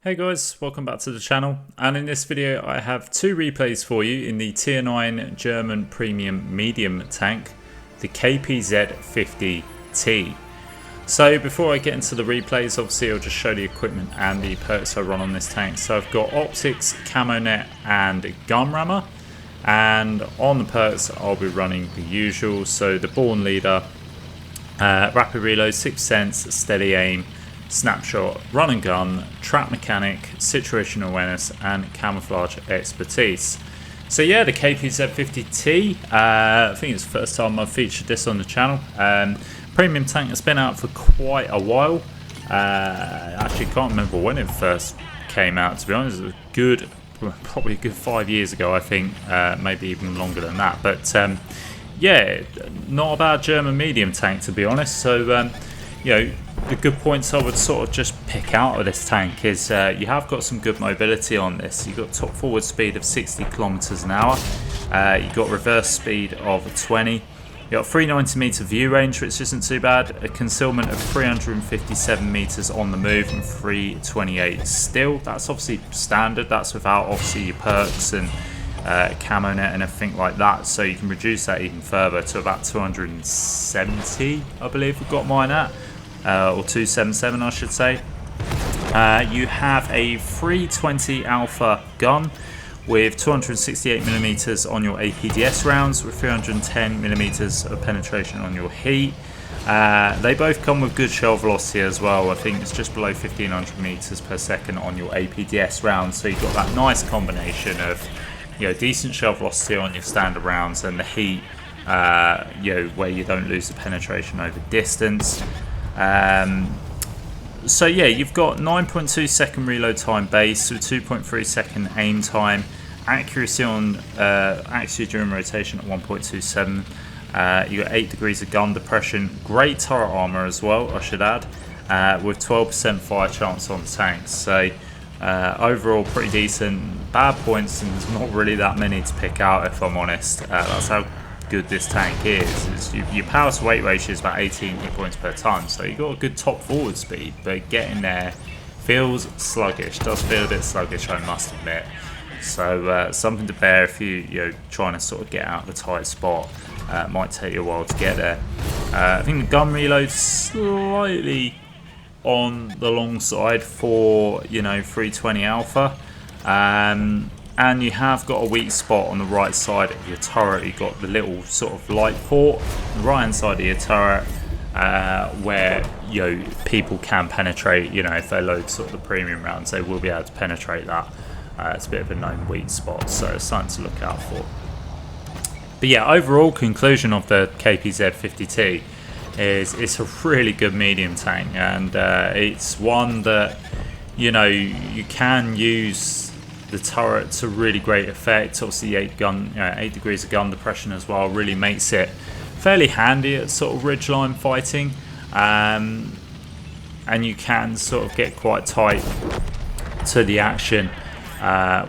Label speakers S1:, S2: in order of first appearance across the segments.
S1: Hey guys, welcome back to the channel, and in this video I have two replays for you in the Tier 9 German Premium Medium tank, the KPZ 50T. So before I get into the replays, obviously I'll just show the equipment and the perks I run on this tank. So I've got Optics, Camo Net and Gun Rammer, and on the perks I'll be running the usual, so the Born Leader, Rapid Reload, 6th Sense, Steady Aim, Snapshot, Run and Gun, Trap Mechanic, Situational Awareness and Camouflage Expertise. So yeah, the KPZ 50T, I think it's the first time I've featured this on the channel. Premium tank has been out for quite a while. Actually can't remember when it first came out, to be honest. It was probably a good 5 years ago, I think, maybe even longer than that. But yeah, not a bad German medium tank, to be honest. So you know, the good points I would sort of just pick out of this tank is you have got some good mobility on this. You've got top forward speed of 60 kilometers an hour. You've got reverse speed of 20. You've got 390 meter view range, which isn't too bad. A concealment of 357 meters on the move and 328 still. That's obviously standard. That's without obviously your perks and camo net and everything like that. So you can reduce that even further to about 270, I believe we've got mine at. Or 277 I should say. You have a 320 Alpha gun with 268mm on your APDS rounds with 310mm of penetration on your heat. They both come with good shell velocity as well. I think it's just below 1500 meters per second on your APDS rounds, so you've got that nice combination of, you know, decent shell velocity on your standard rounds and the heat, you know, where you don't lose the penetration over distance. So yeah, you've got 9.2 second reload time base with 2.3 second aim time, accuracy on accuracy during rotation at 1.27. You got 8 degrees of gun depression, great turret armor as well, I should add, with 12% fire chance on tanks. So overall pretty decent. Bad points, and there's not really that many to pick out, if I'm honest. That's how good this tank is. Your power to weight ratio is about 18 hit points per ton, so you've got a good top forward speed, but getting there feels sluggish. Does feel a bit sluggish, I must admit. So something to bear if you're trying to sort of get out of a tight spot. Might take you a while to get there. I think the gun reload's slightly on the long side for 320 Alpha. And you have got a weak spot on the right side of your turret. You've got the little sort of light port on the right hand side of your turret, where people can penetrate. If they load sort of the premium rounds, they will be able to penetrate that. It's a bit of a known weak spot, so it's something to look out for. But yeah, overall conclusion of the KPZ 50T is it's a really good medium tank, and it's one that you can use the turret to really great effect. Obviously 8 degrees of gun depression as well really makes it fairly handy at sort of ridgeline fighting, and you can sort of get quite tight to the action,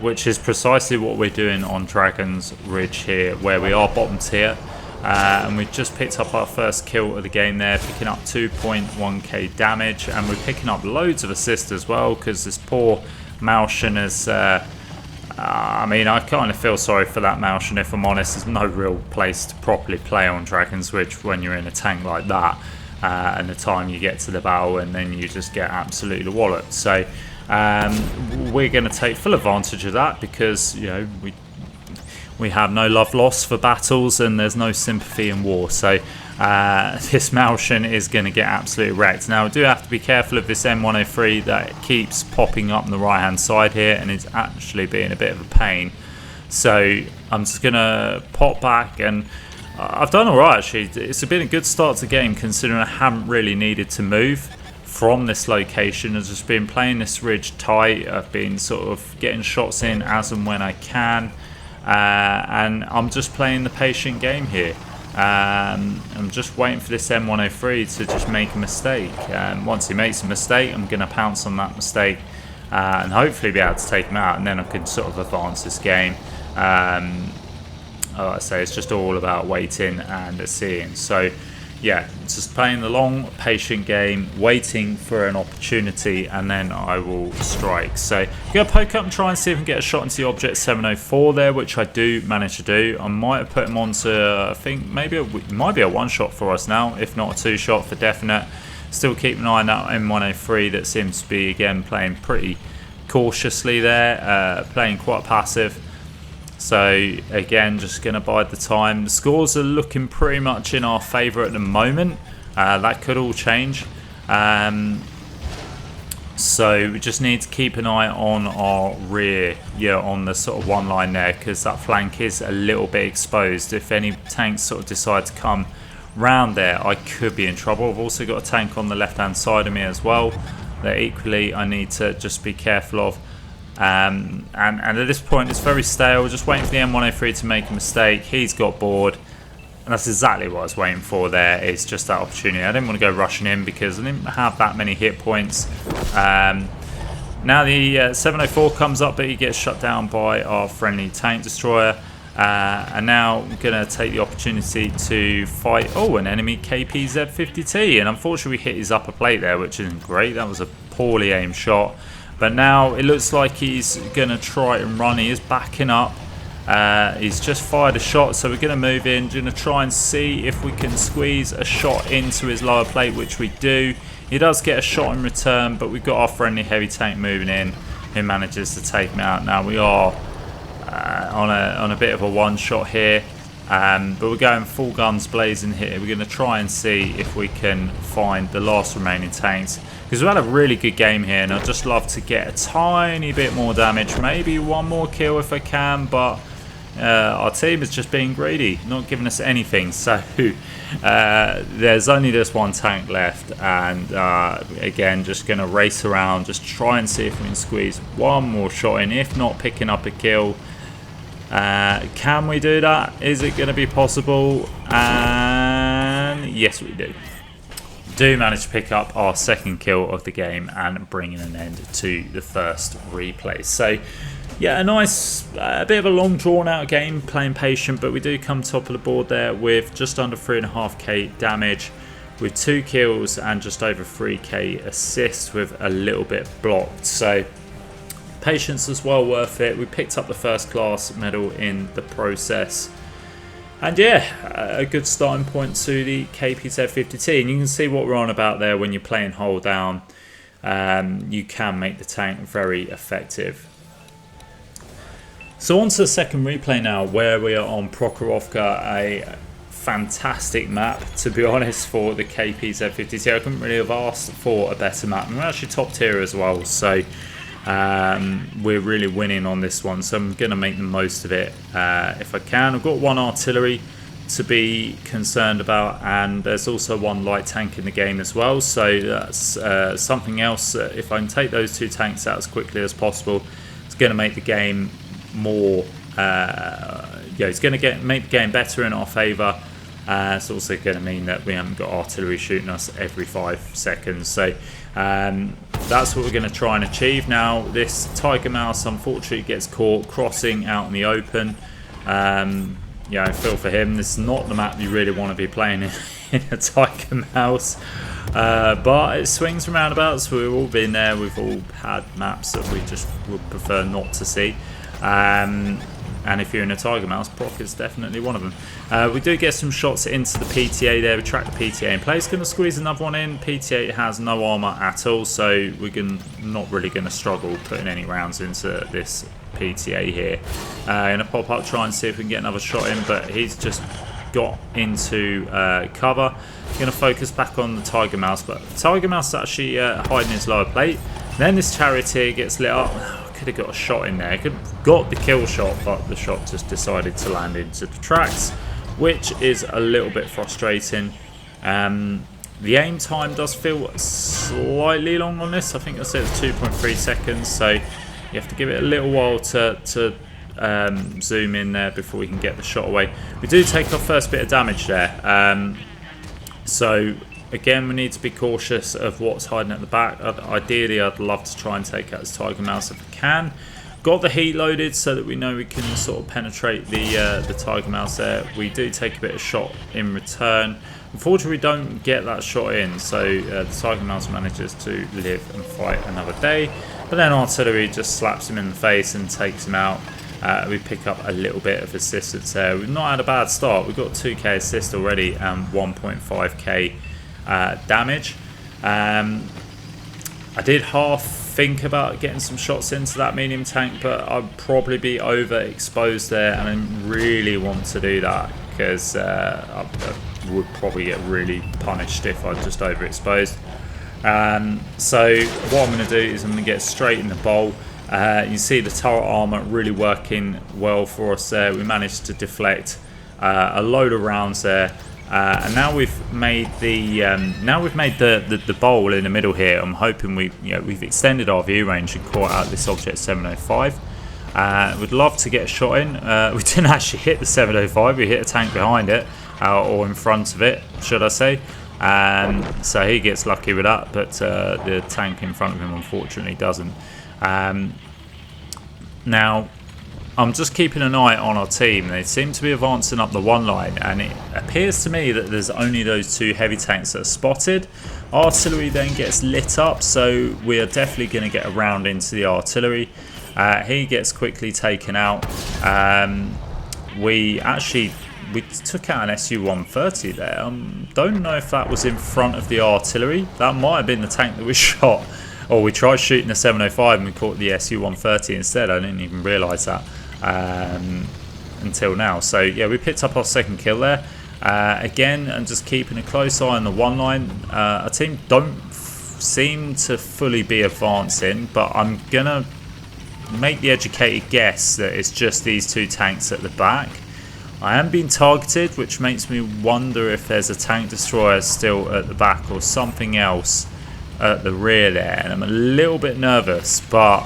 S1: which is precisely what we're doing on Dragon's Ridge here, where we are bottom tier, and we've just picked up our first kill of the game there, picking up 2.1k damage, and we're picking up loads of assist as well, because this poor Malshin is, I mean, I kind of feel sorry for that Malshin, if I'm honest. There's no real place to properly play on Dragon's Ridge when you're in a tank like that, and the time you get to the battle and then you just get absolutely walloped. So we're going to take full advantage of that, because we have no love lost for battles and there's no sympathy in war. So this Malshin is going to get absolutely wrecked. Now, I do have to be careful of this M103 that keeps popping up on the right hand side here, and it's actually being a bit of a pain. So I'm just going to pop back, and I've done alright actually. It's been a good start to the game, considering I haven't really needed to move from this location. I've just been playing this ridge tight. I've been sort of getting shots in as and when I can, and I'm just playing the patient game here. I'm just waiting for this M103 to just make a mistake. Once he makes a mistake, I'm going to pounce on that mistake and hopefully be able to take him out, and then I can sort of advance this game. Like I say, it's just all about waiting and seeing. So yeah, just playing the long, patient game, waiting for an opportunity, and then I will strike. So I'm going to poke up and try and see if I can get a shot into the object 704 there, which I do manage to do. I might have put him onto, I think maybe it might be a one shot for us now, if not a two shot for definite. Still keep an eye on that M103 that seems to be, again, playing pretty cautiously there, playing quite passive. So again, just going to bide the time. The scores are looking pretty much in our favour at the moment. That could all change. So we just need to keep an eye on our rear, on the sort of one line there, because that flank is a little bit exposed. If any tanks sort of decide to come round there, I could be in trouble. I've also got a tank on the left hand side of me as well that equally I need to just be careful of. And at this point it's very stale, just waiting for the M103 to make a mistake. He's got bored, and that's exactly what I was waiting for there. It's just that opportunity. I didn't want to go rushing in because I didn't have that many hit points. Now the 704 comes up, but he gets shut down by our friendly tank destroyer. And now I'm going to take the opportunity to fight, an enemy KPZ 50T, and unfortunately we hit his upper plate there, which isn't great. That was a poorly aimed shot. But now it looks like he's going to try and run. He is backing up. He's just fired a shot, so we're going to move in. Going to try and see if we can squeeze a shot into his lower plate, which we do. He does get a shot in return, but we've got our friendly heavy tank moving in, who manages to take him out. Now we are on a bit of a one shot here, but we're going full guns blazing here. We're going to try and see if we can find the last remaining tanks, because we've had a really good game here, and I'd just love to get a tiny bit more damage, maybe one more kill if I can, but our team is just being greedy, not giving us anything. So there's only this one tank left, and again, just going to race around, just try and see if we can squeeze one more shot in, if not picking up a kill. Can we do that? Is it going to be possible? And yes, we do manage to pick up our second kill of the game and bringing an end to the first replay. So yeah, a nice, bit of a long drawn out game, playing patient, but we do come top of the board there with just under 3.5k damage, with 2 kills and just over 3k assists, with a little bit blocked. So patience is well worth it. We picked up the first class medal in the process. And yeah, a good starting point to the KPZ 50T. And you can see what we're on about there. When you're playing hold down, you can make the tank very effective. So on to the second replay now, where we are on Prokhorovka, a fantastic map, to be honest, for the KPZ 50T. I couldn't really have asked for a better map. And we're actually top tier as well, so we're really winning on this one, so I'm going to make the most of it if I can. I've got one artillery to be concerned about, and there's also one light tank in the game as well, so that's something else. If I can take those 2 tanks out as quickly as possible, it's going to make the game more it's going to make the game better in our favour. It's also going to mean that we haven't got artillery shooting us every 5 seconds. So that's what we're going to try and achieve. Now, this Tiger Mouse unfortunately gets caught crossing out in the open. I feel for him. This is not the map you really want to be playing in a Tiger Mouse. But it swings from roundabouts. We've all been there. We've all had maps that we just would prefer not to see. And if you're in a Tiger Mouse, Proc is definitely one of them. We do get some shots into the PTA there. We track the PTA in place. Going to squeeze another one in. PTA has no armour at all, so we're not really going to struggle putting any rounds into this PTA here. Going to pop up, try and see if we can get another shot in, but he's just got into cover. Going to focus back on the Tiger Mouse, but the Tiger Mouse is actually hiding his lower plate. Then this Charioteer gets lit up. Could have got a shot in there. Could have got the kill shot, but the shot just decided to land into the tracks, which is a little bit frustrating. The aim time does feel slightly long on this. I think I said it's 2.3 seconds, so you have to give it a little while to zoom in there before we can get the shot away. We do take our first bit of damage there. So again, we need to be cautious of what's hiding at the back. Ideally, I'd love to try and take out this Tiger Mouse if I can. Got the heat loaded so that we know we can sort of penetrate the Tiger Mouse there. We do take a bit of shot in return. Unfortunately, we don't get that shot in, so the Tiger Mouse manages to live and fight another day. But then artillery just slaps him in the face and takes him out. We pick up a little bit of assistance there. We've not had a bad start. We've got 2k assist already and 1.5k damage. I did half think about getting some shots into that medium tank, but I'd probably be overexposed there, and I really want to do that because I would probably get really punished if I just overexposed. So what I'm going to do is I'm going to get straight in the bowl. You see the turret armor really working well for us there. We managed to deflect a load of rounds there, and now we've made the bowl in the middle here. I'm hoping we've extended our view range and caught out this object 705. Would love to get a shot in. We didn't actually hit the 705. We hit a tank behind it, or in front of it, should I say. So he gets lucky with that, but the tank in front of him unfortunately doesn't. Now I'm just keeping an eye on our team. They seem to be advancing up the one line, and it appears to me that there's only those 2 heavy tanks that are spotted. Artillery then gets lit up, so we are definitely going to get a round into the artillery. He gets quickly taken out. We took out an SU-130 there. Don't know if that was in front of the artillery. That might have been the tank that we shot. Or we tried shooting the 705 and we caught the SU-130 instead. I didn't even realise that until now. So yeah, we picked up our second kill there. Again, and just keeping a close eye on the one line. Our team don't seem to fully be advancing, but I'm going to make the educated guess that it's just these 2 tanks at the back. I am being targeted, which makes me wonder if there's a tank destroyer still at the back or something else at the rear there, and I'm a little bit nervous, but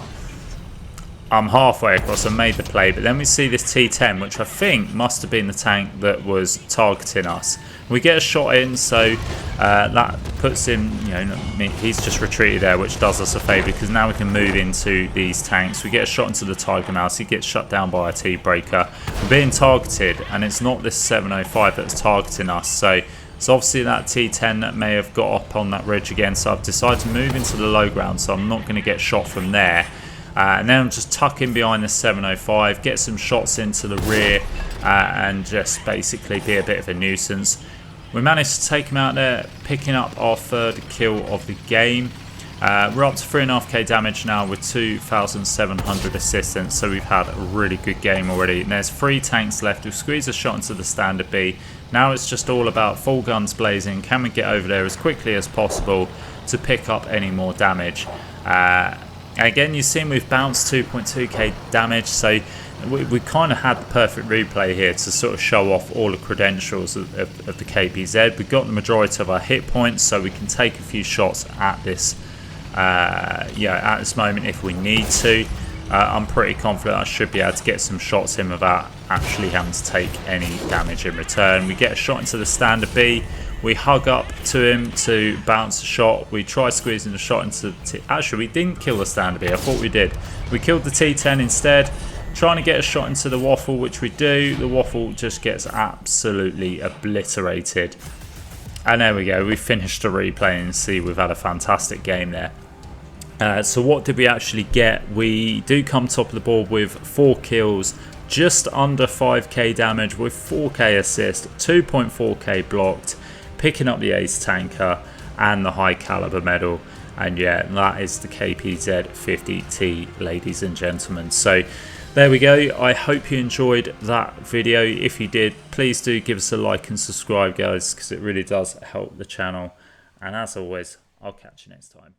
S1: I'm halfway across and made the play. But then we see this T10, which I think must have been the tank that was targeting us. We get a shot in, so that puts him, he's just retreated there, which does us a favour because now we can move into these tanks. We get a shot into the Tiger Mouse. He gets shut down by a T-breaker. We're being targeted, and it's not this 705 that's targeting us, so it's obviously that T10 that may have got up on that ridge again. So I've decided to move into the low ground, so I'm not going to get shot from there. And then I'm just tucking behind the 705, get some shots into the rear, and just basically be a bit of a nuisance. We managed to take him out there, picking up our 3rd kill of the game. We're up to 3.5k damage now with 2,700 assistance, so we've had a really good game already. And there's 3 tanks left. We've squeezed a shot into the standard B. Now it's just all about full guns blazing. Can we get over there as quickly as possible to pick up any more damage? Again, you've seen we've bounced 2.2k damage, so we kind of had the perfect replay here to sort of show off all the credentials of the KPZ. We've got the majority of our hit points, so we can take a few shots at this at this moment if we need to. I'm pretty confident I should be able to get some shots in without actually having to take any damage in return. We get a shot into the standard B. We hug up to him to bounce a shot. We try squeezing the shot into actually, we didn't kill the standard B. I thought we did. We killed the T10 instead. Trying to get a shot into the waffle, which we do. The waffle just gets absolutely obliterated. And there we go. We finished the replay and see we've had a fantastic game there. So what did we actually get? We do come top of the board with 4 kills, just under 5k damage with 4k assist, 2.4k blocked, picking up the ace tanker and the high caliber medal. And yeah, that is the KPZ 50T, ladies and gentlemen. So there we go. I hope you enjoyed that video. If you did, please do give us a like and subscribe, guys, because it really does help the channel. And as always, I'll catch you next time.